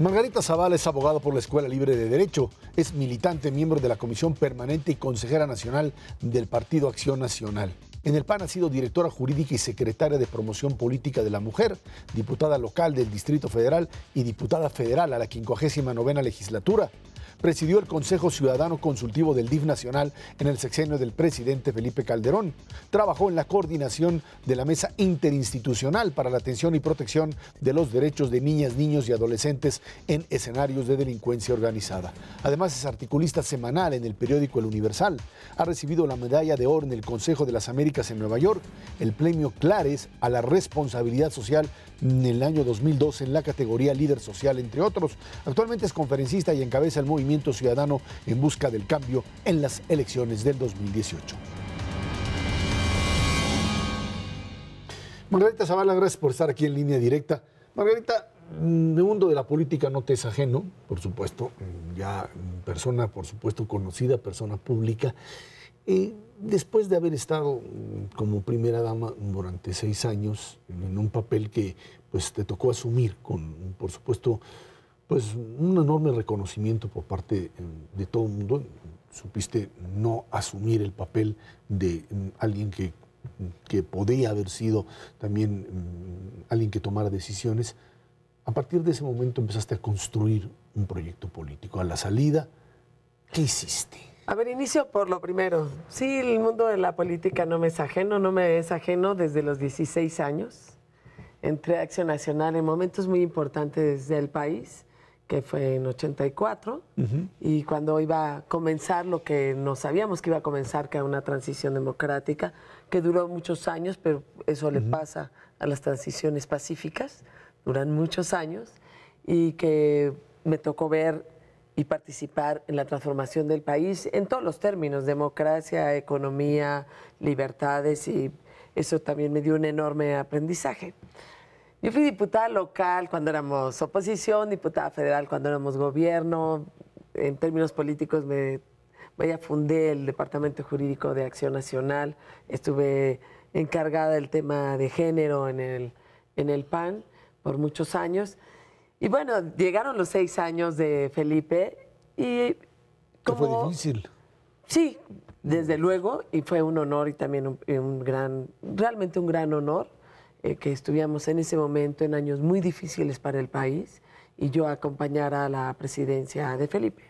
Margarita Zavala es abogada por la Escuela Libre de Derecho, es militante, miembro de la Comisión Permanente y consejera nacional del Partido Acción Nacional. En el PAN ha sido directora jurídica y secretaria de Promoción Política de la Mujer, diputada local del Distrito Federal y diputada federal a la 59ª legislatura. Presidió el Consejo Ciudadano Consultivo del DIF Nacional en el sexenio del presidente Felipe Calderón. Trabajó en la coordinación de la Mesa Interinstitucional para la Atención y Protección de los Derechos de Niñas, Niños y Adolescentes en escenarios de delincuencia organizada. Además, es articulista semanal en el periódico El Universal. Ha recibido la Medalla de Oro en el Consejo de las Américas en Nueva York, el Premio Clares a la Responsabilidad Social en el año 2012 en la categoría Líder Social, entre otros. Actualmente es conferencista y encabeza el movimiento ciudadano en busca del cambio en las elecciones del 2018. Margarita Zavala, gracias por estar aquí en Línea Directa. Margarita, el mundo de la política no te es ajeno, por supuesto, ya persona, por supuesto, conocida, persona pública. Después de haber estado como primera dama durante 6 años en un papel que pues te tocó asumir con, por supuesto, pues un enorme reconocimiento por parte de todo el mundo, supiste no asumir el papel de alguien que podía haber sido también alguien que tomara decisiones. A partir de ese momento empezaste a construir un proyecto político. A la salida, ¿qué hiciste? A ver, inicio por lo primero. Sí, el mundo de la política no me es ajeno desde los 16 años. Entré a Acción Nacional en momentos muy importantes del país, que fue en 84, y cuando iba a comenzar lo que no sabíamos que iba a comenzar, que era una transición democrática, que duró muchos años, pero eso le pasa a las transiciones pacíficas, duran muchos años, y que me tocó ver y participar en la transformación del país en todos los términos, democracia, economía, libertades, y eso también me dio un enorme aprendizaje. Yo fui diputada local cuando éramos oposición, diputada federal cuando éramos gobierno. En términos políticos fundé el Departamento Jurídico de Acción Nacional. Estuve encargada del tema de género en el PAN por muchos años. Y bueno, llegaron los 6 años de Felipe y como... ¿Fue difícil? Sí, desde luego, y fue un honor y también realmente un gran honor. Que estuviéramos en ese momento en años muy difíciles para el país y yo acompañara a la presidencia de Felipe.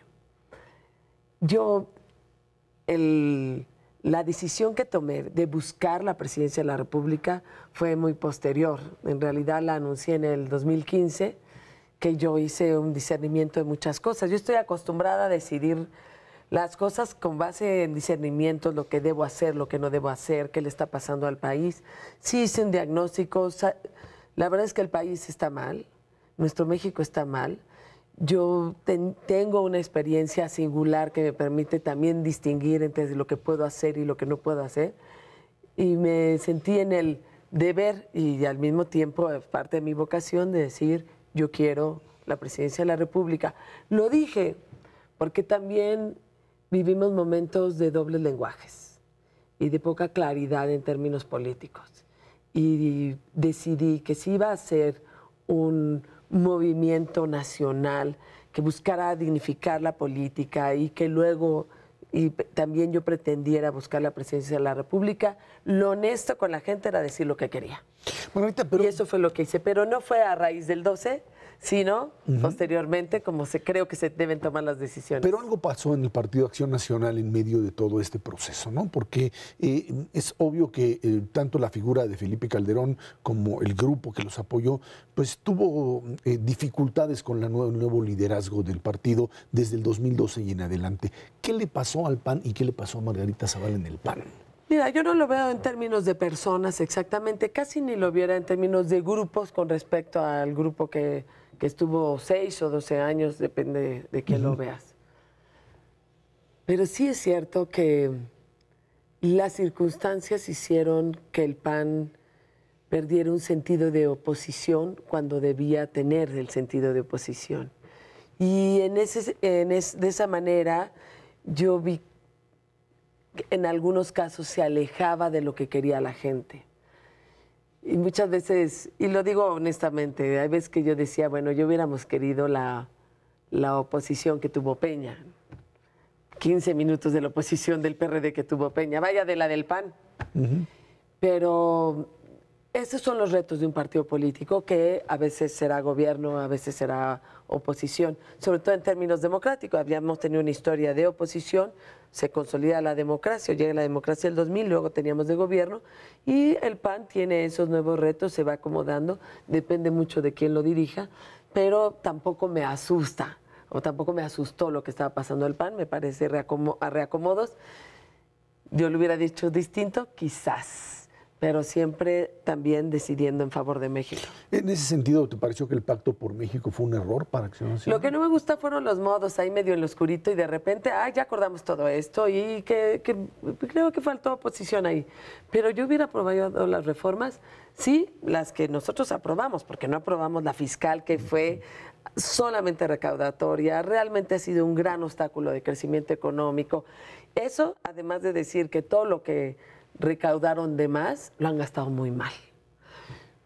La decisión que tomé de buscar la presidencia de la República fue muy posterior. En realidad la anuncié en el 2015, que yo hice un discernimiento de muchas cosas. Yo estoy acostumbrada a decidir las cosas con base en discernimientos, lo que debo hacer, lo que no debo hacer, qué le está pasando al país. Sí hice un diagnóstico. La verdad es que el país está mal, nuestro México está mal. Yo tengo una experiencia singular que me permite también distinguir entre lo que puedo hacer y lo que no puedo hacer. Y me sentí en el deber y al mismo tiempo parte de mi vocación de decir, yo quiero la presidencia de la República. Lo dije porque también vivimos momentos de dobles lenguajes y de poca claridad en términos políticos. Y decidí que si iba a ser un movimiento nacional que buscara dignificar la política y que luego también yo pretendiera buscar la presidencia de la República, lo honesto con la gente era decir lo que quería. Bueno, pero... Y eso fue lo que hice, pero no fue a raíz del 12, sino posteriormente, como creo que se deben tomar las decisiones. Pero algo pasó en el Partido Acción Nacional en medio de todo este proceso, ¿no? Porque es obvio que tanto la figura de Felipe Calderón como el grupo que los apoyó, pues tuvo dificultades con el nuevo liderazgo del partido desde el 2012 y en adelante. ¿Qué le pasó al PAN y qué le pasó a Margarita Zavala en el PAN? Mira, yo no lo veo en términos de personas exactamente, casi ni lo viera en términos de grupos con respecto al grupo que estuvo 6 o 12 años, depende de quién lo veas. Pero sí es cierto que las circunstancias hicieron que el PAN perdiera un sentido de oposición cuando debía tener el sentido de oposición. Y de esa manera yo vi que en algunos casos se alejaba de lo que quería la gente. Y muchas veces, y lo digo honestamente, hay veces que yo decía, bueno, yo hubiéramos querido la oposición que tuvo Peña. 15 minutos de la oposición del PRD que tuvo Peña, vaya de la del PAN. Pero esos son los retos de un partido político que a veces será gobierno, a veces será oposición, sobre todo en términos democráticos. Habíamos tenido una historia de oposición, se consolida la democracia, llega la democracia del 2000, luego teníamos de gobierno y el PAN tiene esos nuevos retos, se va acomodando, depende mucho de quién lo dirija, pero tampoco me asusta o tampoco me asustó lo que estaba pasando el PAN, me parece a reacomodos. Yo lo hubiera dicho distinto, quizás, pero siempre también decidiendo en favor de México. En ese sentido, ¿te pareció que el Pacto por México fue un error para Acción Nacional? Lo que no me gusta fueron los modos ahí medio en lo oscurito y de repente, ya acordamos todo esto y que creo que faltó oposición ahí. Pero yo hubiera aprobado las reformas, sí, las que nosotros aprobamos, porque no aprobamos la fiscal que fue solamente recaudatoria, realmente ha sido un gran obstáculo de crecimiento económico. Eso, además de decir que todo lo que recaudaron de más, lo han gastado muy mal.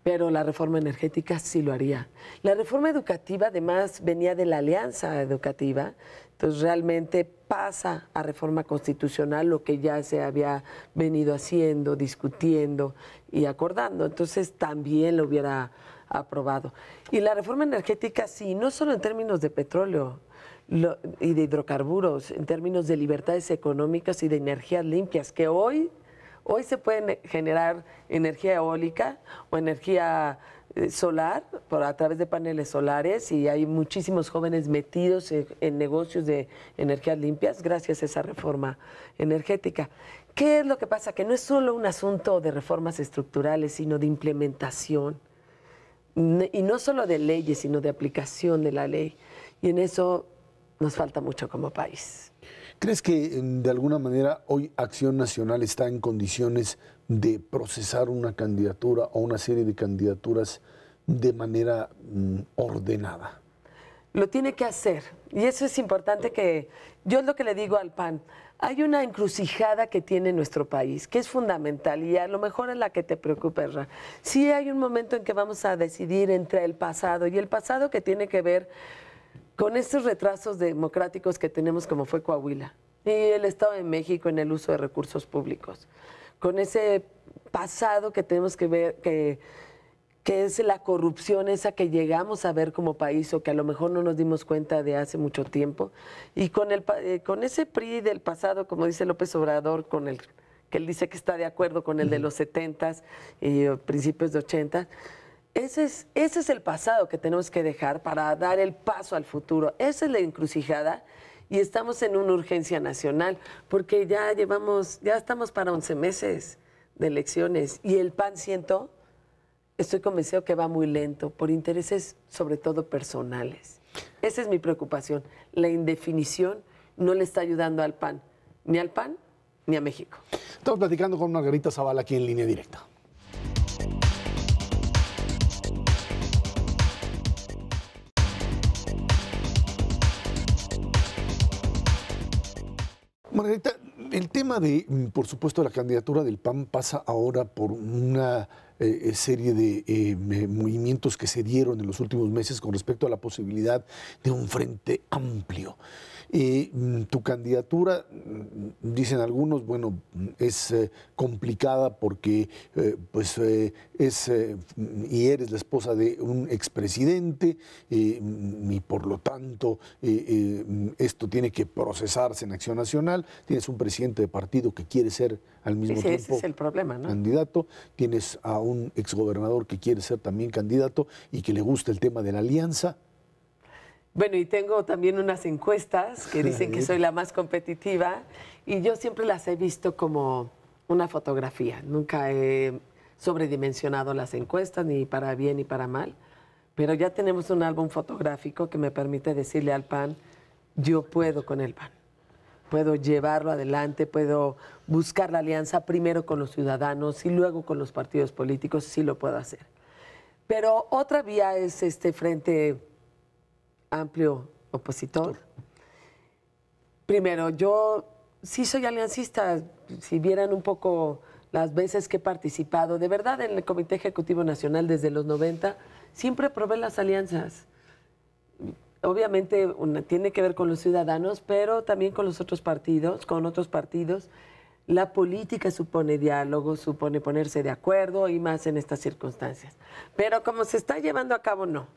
Pero la reforma energética sí lo haría. La reforma educativa además venía de la alianza educativa, entonces realmente pasa a reforma constitucional lo que ya se había venido haciendo, discutiendo y acordando. Entonces también lo hubiera aprobado. Y la reforma energética sí, no solo en términos de petróleo y de hidrocarburos, en términos de libertades económicas y de energías limpias, que hoy se pueden generar energía eólica o energía solar a través de paneles solares y hay muchísimos jóvenes metidos en negocios de energías limpias gracias a esa reforma energética. ¿Qué es lo que pasa? Que no es solo un asunto de reformas estructurales, sino de implementación. Y no solo de leyes, sino de aplicación de la ley. Y en eso nos falta mucho como país. ¿Crees que de alguna manera hoy Acción Nacional está en condiciones de procesar una candidatura o una serie de candidaturas de manera ordenada? Lo tiene que hacer. Y eso es importante que, yo es lo que le digo al PAN, hay una encrucijada que tiene nuestro país, que es fundamental y a lo mejor es la que te preocupa, Ra. Sí hay un momento en que vamos a decidir entre el pasado y el pasado que tiene que ver con estos retrasos democráticos que tenemos como fue Coahuila y el Estado de México en el uso de recursos públicos, con ese pasado que tenemos que ver, que es la corrupción esa que llegamos a ver como país o que a lo mejor no nos dimos cuenta de hace mucho tiempo, y con ese PRI del pasado, como dice López Obrador, con el que él dice que está de acuerdo con el de los 70s y principios de 80s, ese es el pasado que tenemos que dejar para dar el paso al futuro. Esa es la encrucijada y estamos en una urgencia nacional porque ya estamos para 11 meses de elecciones y el PAN estoy convencido que va muy lento por intereses sobre todo personales. Esa es mi preocupación. La indefinición no le está ayudando al PAN ni a México. Estamos platicando con Margarita Zavala aquí en Línea Directa. Margarita, el tema de, por supuesto, la candidatura del PAN pasa ahora por una serie de movimientos que se dieron en los últimos meses con respecto a la posibilidad de un frente amplio. Tu candidatura, dicen algunos, bueno, es complicada porque y eres la esposa de un expresidente y por lo tanto esto tiene que procesarse en Acción Nacional. Tienes un presidente de partido que quiere ser al mismo tiempo ese es el problema, ¿no? Candidato. Tienes a un exgobernador que quiere ser también candidato y que le gusta el tema de la alianza. Bueno, y tengo también unas encuestas que dicen que soy la más competitiva y yo siempre las he visto como una fotografía. Nunca he sobredimensionado las encuestas, ni para bien ni para mal, pero ya tenemos un álbum fotográfico que me permite decirle al PAN, yo puedo con el PAN. Puedo llevarlo adelante, puedo buscar la alianza primero con los ciudadanos y luego con los partidos políticos, sí lo puedo hacer. Pero otra vía es este frente amplio opositor. Primero, yo sí soy aliancista. Si vieran un poco las veces que he participado, de verdad, en el Comité Ejecutivo Nacional desde los 90, siempre probé las alianzas. Obviamente tiene que ver con los ciudadanos, pero también con los otros partidos, con otros partidos. La política supone diálogo, supone ponerse de acuerdo y más en estas circunstancias. Pero como se está llevando a cabo, no.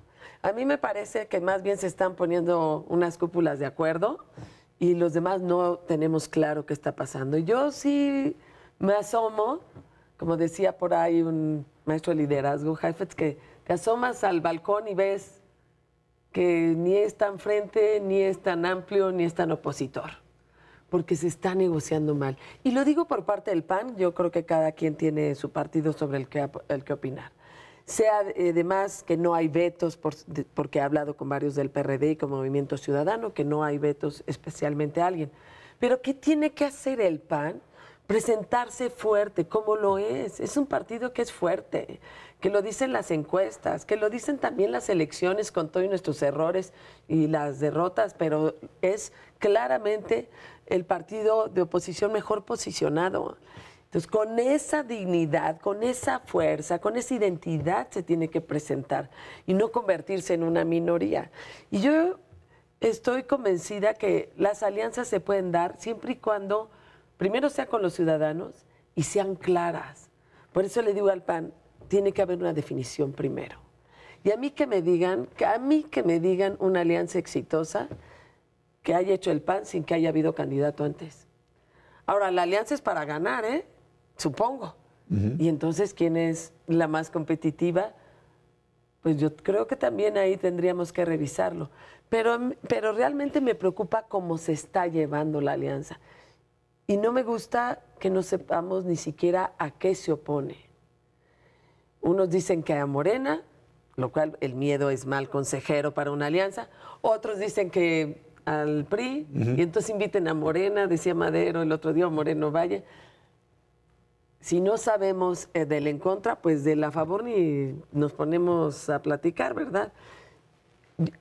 A mí me parece que más bien se están poniendo unas cúpulas de acuerdo y los demás no tenemos claro qué está pasando. Yo sí me asomo, como decía por ahí un maestro de liderazgo, Heifetz, que te asomas al balcón y ves que ni es tan frente, ni es tan amplio, ni es tan opositor, porque se está negociando mal. Y lo digo por parte del PAN, yo creo que cada quien tiene su partido sobre el que opinar. Sea además que no hay vetos, porque he hablado con varios del PRD y con Movimiento Ciudadano, que no hay vetos especialmente a alguien. Pero ¿qué tiene que hacer el PAN? Presentarse fuerte, como lo es. Es un partido que es fuerte, que lo dicen las encuestas, que lo dicen también las elecciones con todos nuestros errores y las derrotas, pero es claramente el partido de oposición mejor posicionado. Entonces, con esa dignidad, con esa fuerza, con esa identidad se tiene que presentar y no convertirse en una minoría. Y yo estoy convencida que las alianzas se pueden dar siempre y cuando primero sea con los ciudadanos y sean claras. Por eso le digo al PAN, tiene que haber una definición primero. Y a mí que me digan una alianza exitosa que haya hecho el PAN sin que haya habido candidato antes. Ahora, la alianza es para ganar, supongo. Y entonces, ¿quién es la más competitiva? Pues yo creo que también ahí tendríamos que revisarlo. Pero realmente me preocupa cómo se está llevando la alianza. Y no me gusta que no sepamos ni siquiera a qué se opone. Unos dicen que a Morena, lo cual el miedo es mal consejero para una alianza. Otros dicen que al PRI, y entonces inviten a Morena, decía Madero el otro día, Moreno Valle. Si no sabemos del en contra, pues del a favor ni nos ponemos a platicar, ¿verdad?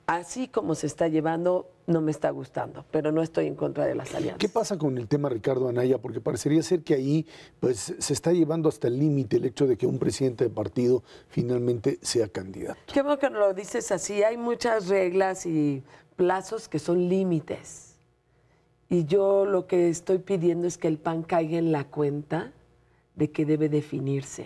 Así como se está llevando, no me está gustando, pero no estoy en contra de las alianzas. ¿Qué pasa con el tema Ricardo Anaya? Porque parecería ser que ahí pues, se está llevando hasta el límite el hecho de que un presidente de partido finalmente sea candidato. Qué bueno que lo dices así. Hay muchas reglas y plazos que son límites. Y yo lo que estoy pidiendo es que el PAN caiga en la cuenta de que debe definirse.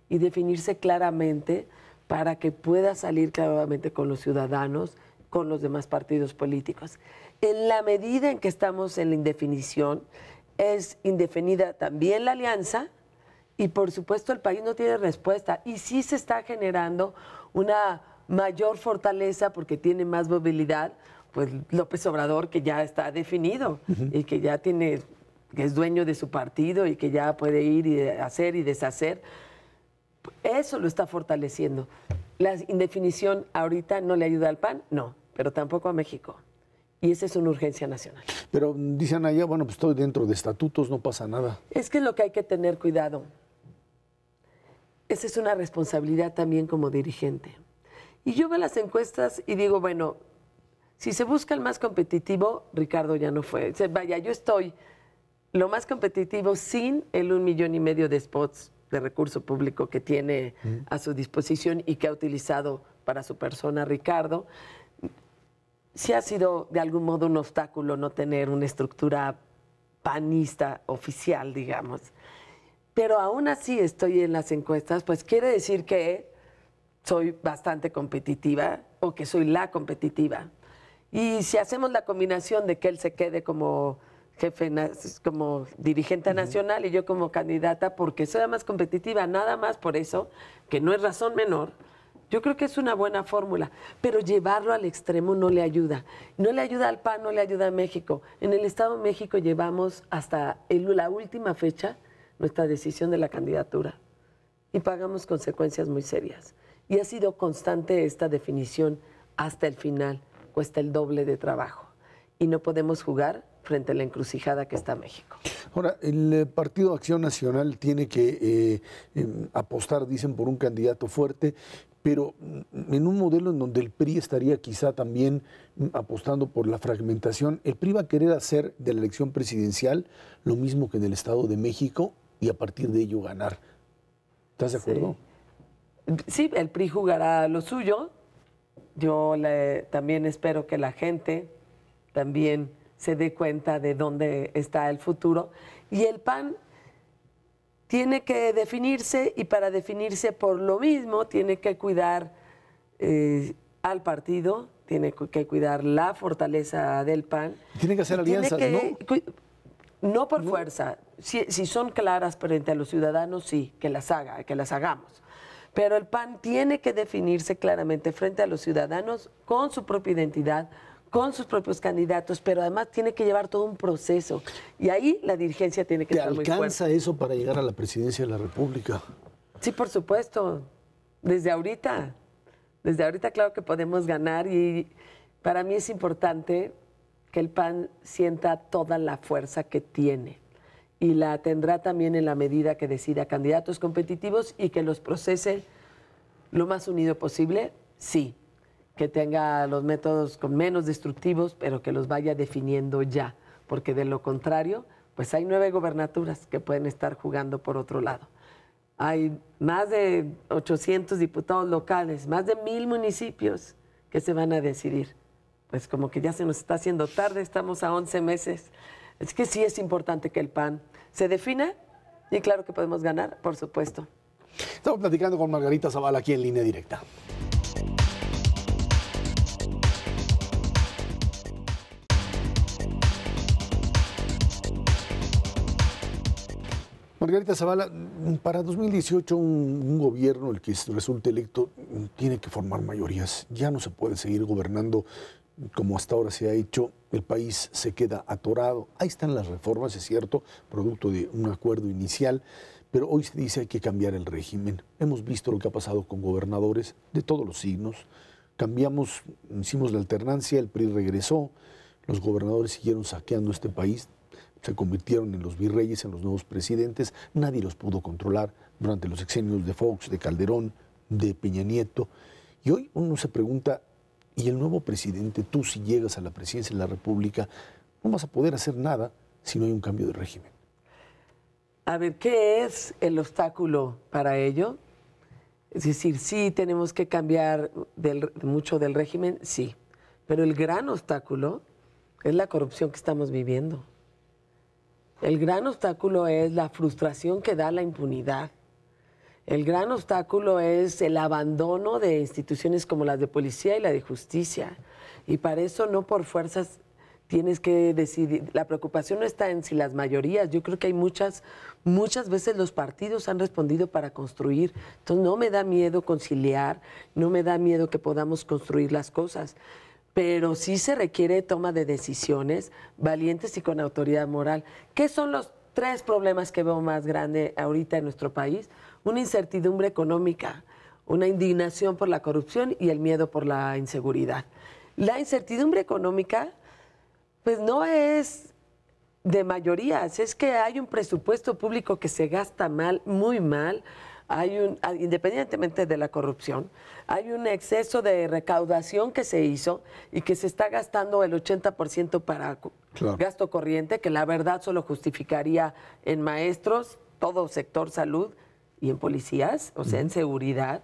Y definirse claramente para que pueda salir claramente con los ciudadanos, con los demás partidos políticos. En la medida en que estamos en la indefinición, es indefinida también la alianza y por supuesto el país no tiene respuesta. Y sí se está generando una mayor fortaleza porque tiene más movilidad, pues López Obrador, que ya está definido y que ya tiene, que es dueño de su partido y que ya puede ir y hacer y deshacer. Eso lo está fortaleciendo. La indefinición ahorita no le ayuda al PAN, no, pero tampoco a México. Y esa es una urgencia nacional. Pero dicen allá, bueno, pues estoy dentro de estatutos, no pasa nada. Es que es lo que hay que tener cuidado. Esa es una responsabilidad también como dirigente. Y yo veo las encuestas y digo, bueno, si se busca el más competitivo, Ricardo ya no fue. Vaya, yo estoy lo más competitivo sin el 1,5 millones de spots de recurso público que tiene a su disposición y que ha utilizado para su persona Ricardo. Sí ha sido de algún modo un obstáculo no tener una estructura panista oficial, digamos. Pero aún así estoy en las encuestas, pues quiere decir que soy bastante competitiva o que soy la competitiva. Y si hacemos la combinación de que él se quede como jefe, como dirigente nacional y yo como candidata porque soy la más competitiva, nada más por eso, que no es razón menor, yo creo que es una buena fórmula, pero llevarlo al extremo no le ayuda. No le ayuda al PAN, no le ayuda a México. En el Estado de México llevamos hasta la última fecha nuestra decisión de la candidatura y pagamos consecuencias muy serias. Y ha sido constante esta definición hasta el final, cuesta el doble de trabajo y no podemos jugar frente a la encrucijada que está México. Ahora, el Partido Acción Nacional tiene que apostar, dicen, por un candidato fuerte, pero en un modelo en donde el PRI estaría quizá también apostando por la fragmentación. ¿El PRI va a querer hacer de la elección presidencial lo mismo que en el Estado de México y a partir de ello ganar. ¿Estás de acuerdo? Sí, el PRI jugará lo suyo. Yo también espero que la gente también se dé cuenta de dónde está el futuro. Y el PAN tiene que definirse, y para definirse por lo mismo tiene que cuidar al partido, tiene que cuidar la fortaleza del PAN. Tiene que hacer alianzas, ¿no? No por fuerza. Si son claras frente a los ciudadanos, sí, que las hagamos. Pero el PAN tiene que definirse claramente frente a los ciudadanos con su propia identidad, con sus propios candidatos, pero además tiene que llevar todo un proceso. Y ahí la dirigencia tiene que estar muy fuerte. ¿Te alcanza eso para llegar a la presidencia de la República? Sí, por supuesto. Desde ahorita claro que podemos ganar, y para mí es importante que el PAN sienta toda la fuerza que tiene, y la tendrá también en la medida que decida candidatos competitivos y que los procese lo más unido posible, sí, que tenga los métodos menos destructivos, pero que los vaya definiendo ya, porque de lo contrario, pues hay 9 gobernaturas que pueden estar jugando por otro lado. Hay más de 800 diputados locales, más de 1000 municipios que se van a decidir. Pues como que ya se nos está haciendo tarde, estamos a 11 meses. Es que sí es importante que el PAN se defina, y claro que podemos ganar, por supuesto. Estamos platicando con Margarita Zavala aquí en Línea Directa. Margarita Zavala, para 2018 un gobierno, el que resulte electo, tiene que formar mayorías. Ya no se puede seguir gobernando como hasta ahora se ha hecho. El país se queda atorado. Ahí están las reformas, es cierto, producto de un acuerdo inicial, pero hoy se dice hay que cambiar el régimen. Hemos visto lo que ha pasado con gobernadores de todos los signos. Cambiamos, hicimos la alternancia, el PRI regresó, los gobernadores siguieron saqueando este país, se convirtieron en los virreyes, en los nuevos presidentes. Nadie los pudo controlar durante los sexenios de Fox, de Calderón, de Peña Nieto. Y hoy uno se pregunta, ¿y el nuevo presidente, tú si llegas a la presidencia de la República, no vas a poder hacer nada si no hay un cambio de régimen? A ver, ¿qué es el obstáculo para ello? Es decir, sí tenemos que cambiar mucho del régimen, sí. Pero el gran obstáculo es la corrupción que estamos viviendo. El gran obstáculo es la frustración que da la impunidad. El gran obstáculo es el abandono de instituciones como las de policía y la de justicia. Y para eso no por fuerzas tienes que decidir. La preocupación no está en si las mayorías. Yo creo que hay muchas veces los partidos han respondido para construir. Entonces no me da miedo conciliar, no me da miedo que podamos construir las cosas. Pero sí se requiere toma de decisiones valientes y con autoridad moral. ¿Qué son los 3 problemas que veo más grandes ahorita en nuestro país? Una incertidumbre económica, una indignación por la corrupción y el miedo por la inseguridad. La incertidumbre económica, pues no es de mayorías, es que hay un presupuesto público que se gasta mal, muy mal. Independientemente de la corrupción, hay un exceso de recaudación que se hizo y que se está gastando el 80% para gasto corriente, que la verdad solo justificaría en maestros, todo sector salud y en policías, o sea, en seguridad.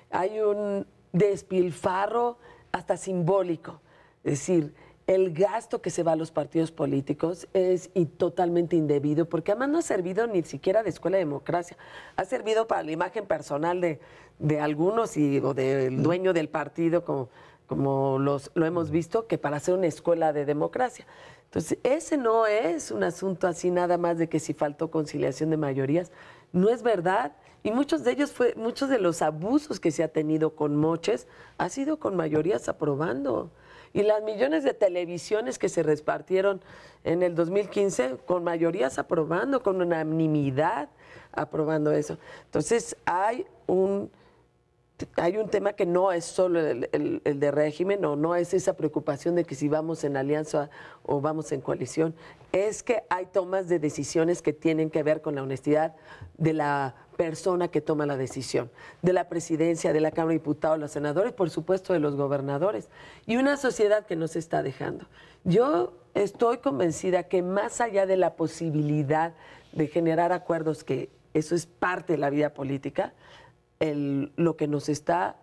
Hay un despilfarro hasta simbólico, es decir, el gasto que se va a los partidos políticos es totalmente indebido, porque además no ha servido ni siquiera de escuela de democracia. Ha servido para la imagen personal de algunos o del dueño del partido, como lo hemos visto, que para hacer una escuela de democracia. Entonces, ese no es un asunto así nada más de que si faltó conciliación de mayorías. No es verdad. Y muchos de los abusos que se ha tenido con moches ha sido con mayorías aprobando. Y las millones de televisiones que se repartieron en el 2015 con mayorías aprobando, con unanimidad aprobando eso. Entonces hay un tema que no es solo el de régimen, o no es esa preocupación de que si vamos en alianza o vamos en coalición, es que hay tomas de decisiones que tienen que ver con la honestidad de la persona que toma la decisión, de la presidencia, de la Cámara de Diputados, los senadores, por supuesto de los gobernadores, y una sociedad que nos está dejando. Yo estoy convencida que más allá de la posibilidad de generar acuerdos, que eso es parte de la vida política, lo que nos está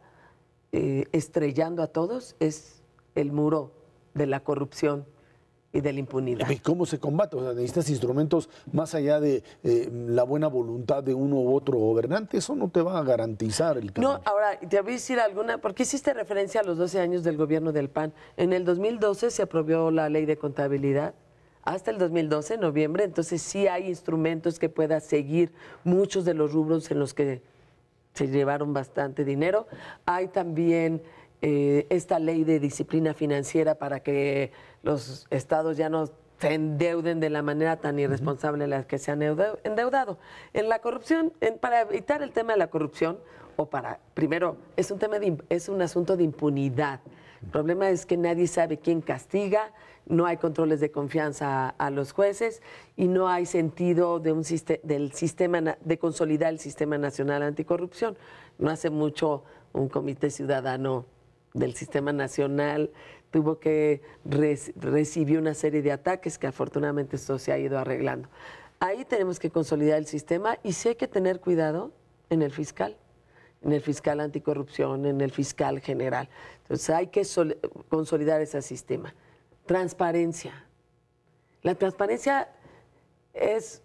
estrellando a todos es el muro de la corrupción y de la impunidad. ¿Y cómo se combate? O sea, necesitas instrumentos más allá de la buena voluntad de uno u otro gobernante. Eso no te va a garantizar el cambio. No, ahora, te voy a decir alguna, porque hiciste referencia a los 12 años del gobierno del PAN. En el 2012 se aprobó la ley de contabilidad, hasta el 2012, noviembre, entonces sí hay instrumentos que pueda seguir muchos de los rubros en los que se llevaron bastante dinero. Hay también esta ley de disciplina financiera para que los estados ya no se endeuden de la manera tan irresponsable en la que se han endeudado. En la corrupción, para evitar el tema de la corrupción, primero, es un asunto de impunidad. El problema es que nadie sabe quién castiga, no hay controles de confianza a los jueces y no hay sentido de de consolidar el Sistema Nacional Anticorrupción. No hace mucho un comité ciudadano del Sistema Nacional tuvo que recibir una serie de ataques que afortunadamente esto se ha ido arreglando. Ahí tenemos que consolidar el sistema y sí hay que tener cuidado en el fiscal anticorrupción, en el fiscal general. Entonces hay que consolidar ese sistema. Transparencia. La transparencia es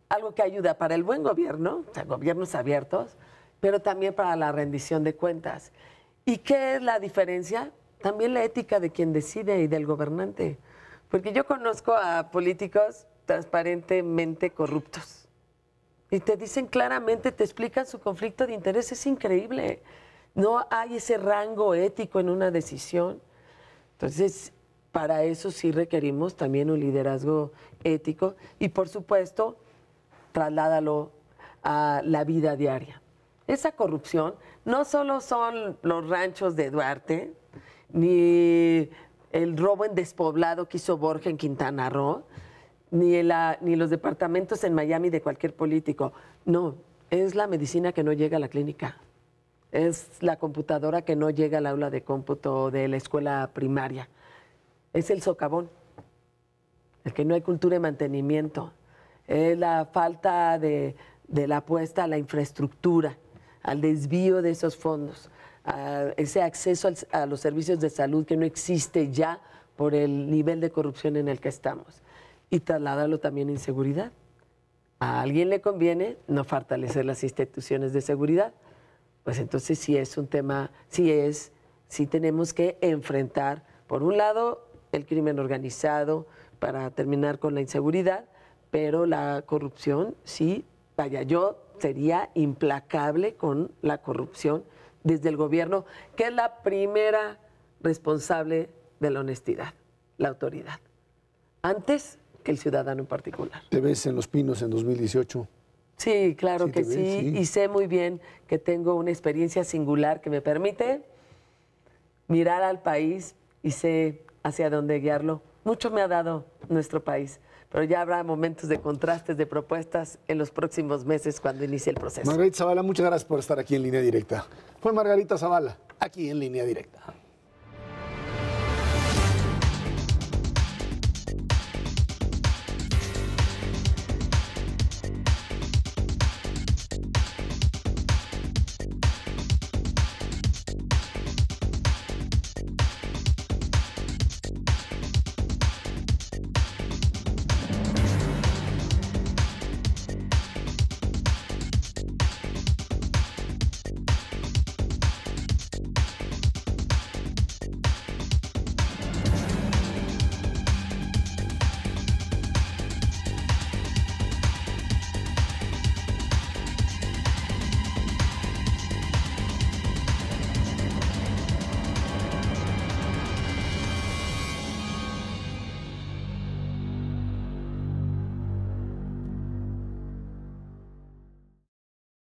algo que ayuda para el buen gobierno, o sea, gobiernos abiertos, pero también para la rendición de cuentas. ¿Y qué es la diferencia? También la ética de quien decide y del gobernante. Porque yo conozco a políticos transparentemente corruptos. Y te dicen claramente, te explican su conflicto de interés, es increíble. No hay ese rango ético en una decisión. Entonces, para eso sí requerimos también un liderazgo ético y, por supuesto, trasládalo a la vida diaria. Esa corrupción no solo son los ranchos de Duarte, ni el robo en despoblado que hizo Borja en Quintana Roo, ni los departamentos en Miami de cualquier político. No, es la medicina que no llega a la clínica. Es la computadora que no llega al aula de cómputo de la escuela primaria. Es el socavón, el que no hay cultura de mantenimiento. Es la falta de la apuesta a la infraestructura, al desvío de esos fondos, a ese acceso a los servicios de salud que no existe ya por el nivel de corrupción en el que estamos. Y trasladarlo también a inseguridad. A alguien le conviene no fortalecer las instituciones de seguridad. Pues entonces sí es un tema, sí tenemos que enfrentar, por un lado, el crimen organizado para terminar con la inseguridad, pero la corrupción sí, vaya, yo sería implacable con la corrupción desde el gobierno, que es la primera responsable de la honestidad, la autoridad, antes que el ciudadano en particular. ¿Te ves en Los Pinos en 2018? Sí, claro que sí, y sé muy bien que tengo una experiencia singular que me permite mirar al país y sé hacia dónde guiarlo. Mucho me ha dado nuestro país, pero ya habrá momentos de contrastes, de propuestas en los próximos meses cuando inicie el proceso. Margarita Zavala, muchas gracias por estar aquí en Línea Directa. Fue Margarita Zavala, aquí en Línea Directa.